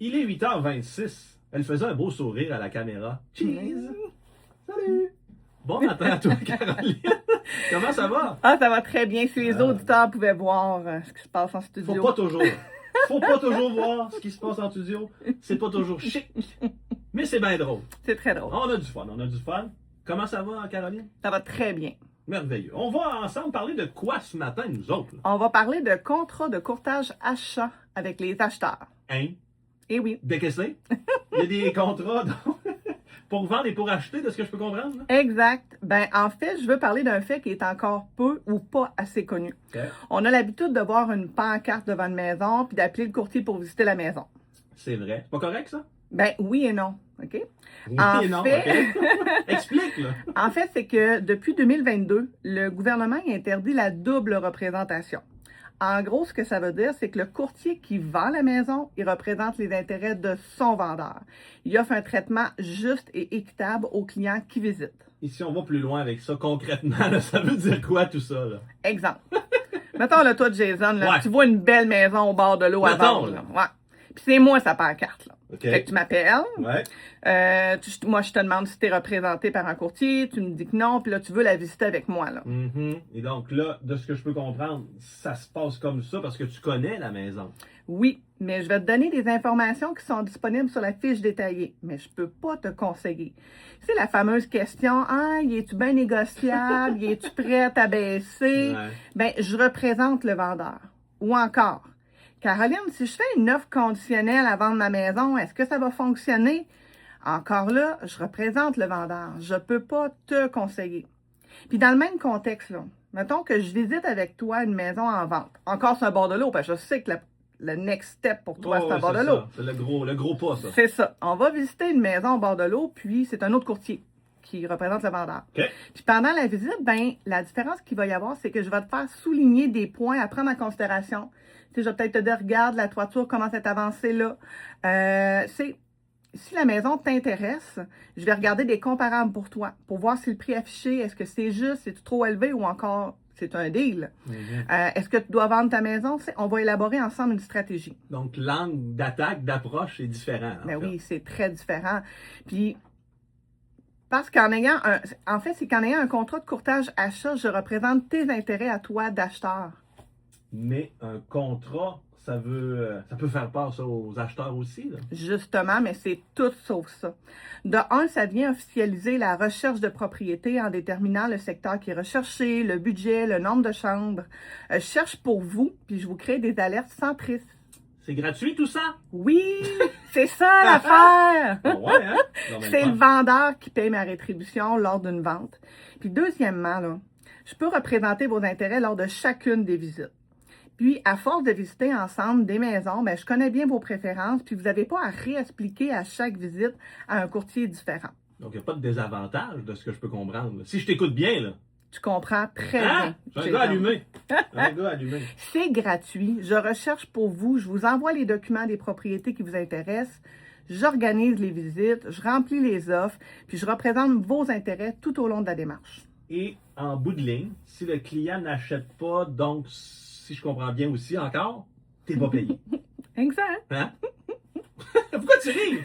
Il est 8h26. Elle faisait un beau sourire à la caméra. Cheese! Salut! Bon matin à toi, Caroline! Comment ça va? Ah, ça va très bien. Si les auditeurs pouvaient voir ce qui se passe en studio. Faut pas toujours voir ce qui se passe en studio. C'est pas toujours chic. Mais c'est bien drôle. C'est très drôle. On a du fun. Comment ça va, Caroline? Ça va très bien. Merveilleux. On va ensemble parler de quoi ce matin, nous autres? Là? On va parler de contrat de courtage achat avec les acheteurs. Hein? Eh oui. Décaissé? Il y a des contrats pour vendre et pour acheter, de ce que je peux comprendre? Là? Exact. Ben, en fait, je veux parler d'un fait qui est encore peu ou pas assez connu. Okay. On a l'habitude de voir une pancarte devant une maison puis d'appeler le courtier pour visiter la maison. C'est vrai. C'est pas correct, ça? Ben, oui et non. OK? Oui en et non, fait, OK. Explique, là. En fait, c'est que depuis 2022, le gouvernement a interdit la double représentation. En gros, ce que ça veut dire, c'est que le courtier qui vend la maison, il représente les intérêts de son vendeur. Il offre un traitement juste et équitable aux clients qui visitent. Et si on va plus loin avec ça, concrètement, là, ça veut dire quoi tout ça? Là? Exemple. Mettons, là, toi, Jason, là, Ouais. tu vois une belle maison au bord de l'eau à Mettons, vendre. là. Ouais. Puis c'est moi, sa pancarte. Là. OK. Fait que tu m'appelles. Ouais. Moi, je te demande si tu es représenté par un courtier. Tu me dis que non. Puis là, tu veux la visiter avec moi. Là. Et donc là, de ce que je peux comprendre, ça se passe comme ça parce que tu connais la maison. Oui, mais je vais te donner des informations qui sont disponibles sur la fiche détaillée, mais je peux pas te conseiller. C'est la fameuse question, y es-tu bien négociable, y es-tu prête à baisser? Ouais. Ben, je représente le vendeur. Ou encore, Caroline, si je fais une offre conditionnelle à vendre ma maison, est-ce que ça va fonctionner? Encore là, je représente le vendeur. Je peux pas te conseiller. Puis dans le même contexte, là, mettons que je visite avec toi une maison en vente. Encore sur un bord de l'eau, parce que je sais que le next step pour toi, c'est un bord de l'eau. C'est le gros pas, ça. C'est ça. On va visiter une maison au bord de l'eau, puis c'est un autre courtier qui représente le vendeur. OK. Puis pendant la visite, ben la différence qu'il va y avoir, c'est que je vais te faire souligner des points à prendre en considération. Tu sais, je vais peut-être te dire, regarde, la toiture commence à être avancée là. Si la maison t'intéresse, je vais regarder des comparables pour toi, pour voir si le prix affiché, est-ce que c'est juste, c'est trop élevé ou encore c'est un deal. Est-ce que tu dois vendre ta maison? On va élaborer ensemble une stratégie. Donc, l'angle d'attaque, d'approche est différent. Ben oui, c'est très différent. Puis, parce qu'en ayant c'est qu'en ayant un contrat de courtage achat, je représente tes intérêts à toi d'acheteur. Mais un contrat, ça peut faire peur ça aux acheteurs aussi. Là. Justement, mais c'est tout sauf ça. De un, ça vient officialiser la recherche de propriété en déterminant le secteur qui est recherché, le budget, le nombre de chambres. Je cherche pour vous, puis je vous crée des alertes centristes. C'est gratuit tout ça? Oui, c'est ça l'affaire! Ouais, hein? C'est le vendeur qui paye ma rétribution lors d'une vente. Puis deuxièmement, là, je peux représenter vos intérêts lors de chacune des visites. Puis, à force de visiter ensemble des maisons, ben, je connais bien vos préférences, puis vous n'avez pas à réexpliquer à chaque visite à un courtier différent. Donc, il n'y a pas de désavantage de ce que je peux comprendre. Là. Si je t'écoute bien, là. Tu comprends très Hein? bien. J'ai un gars allumé. Un gars allumé. C'est gratuit. Je recherche pour vous. Je vous envoie les documents des propriétés qui vous intéressent. J'organise les visites. Je remplis les offres. Puis, je représente vos intérêts tout au long de la démarche. Et en bout de ligne, si le client n'achète pas, donc, si je comprends bien aussi encore, t'es pas payé. Exact. Hein? Pourquoi tu ris?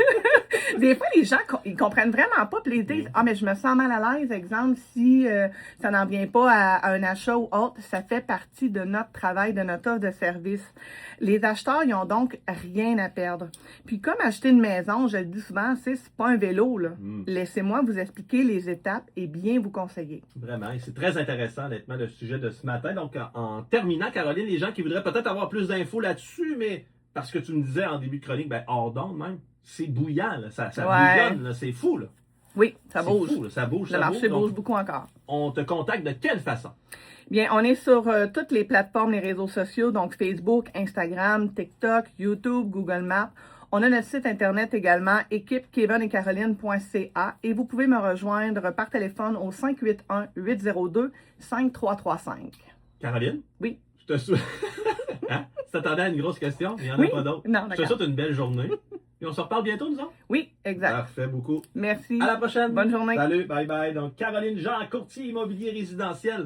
Des fois, les gens, ils comprennent vraiment pas, puis ils disent, mais je me sens mal à l'aise, exemple, si ça n'en vient pas à un achat ou autre, ça fait partie de notre travail, de notre offre de service. Les acheteurs, ils ont donc rien à perdre. Puis comme acheter une maison, je le dis souvent, c'est pas un vélo, là. Laissez-moi vous expliquer les étapes et bien vous conseiller. Vraiment, et c'est très intéressant, honnêtement, le sujet de ce matin. Donc, en terminant, Caroline, les gens qui voudraient peut-être avoir plus d'infos là-dessus, mais parce que tu me disais en début de chronique, hors d'onde même, c'est bouillant, là, ça bouillonne, là, c'est fou, là. Oui, ça bouge. Fou, là, ça bouge, Le marché bouge beaucoup encore. On te contacte de quelle façon? Bien, on est sur toutes les plateformes, les réseaux sociaux, donc Facebook, Instagram, TikTok, YouTube, Google Maps. On a notre site internet également, équipekevinetcaroline.ca, et vous pouvez me rejoindre par téléphone au 581-802-5335. Caroline? Oui. Je te souhaite... Hein? Tu t'attendais à une grosse question? Il n'y en a Oui? pas d'autres. Non, Je te d'accord. souhaite une belle journée. Et on se reparle bientôt, nous autres? Oui, exact. Parfait, beaucoup. Merci. À la prochaine. Bonne journée. Salut, bye bye. Donc, Caroline Jean, courtier immobilier résidentiel.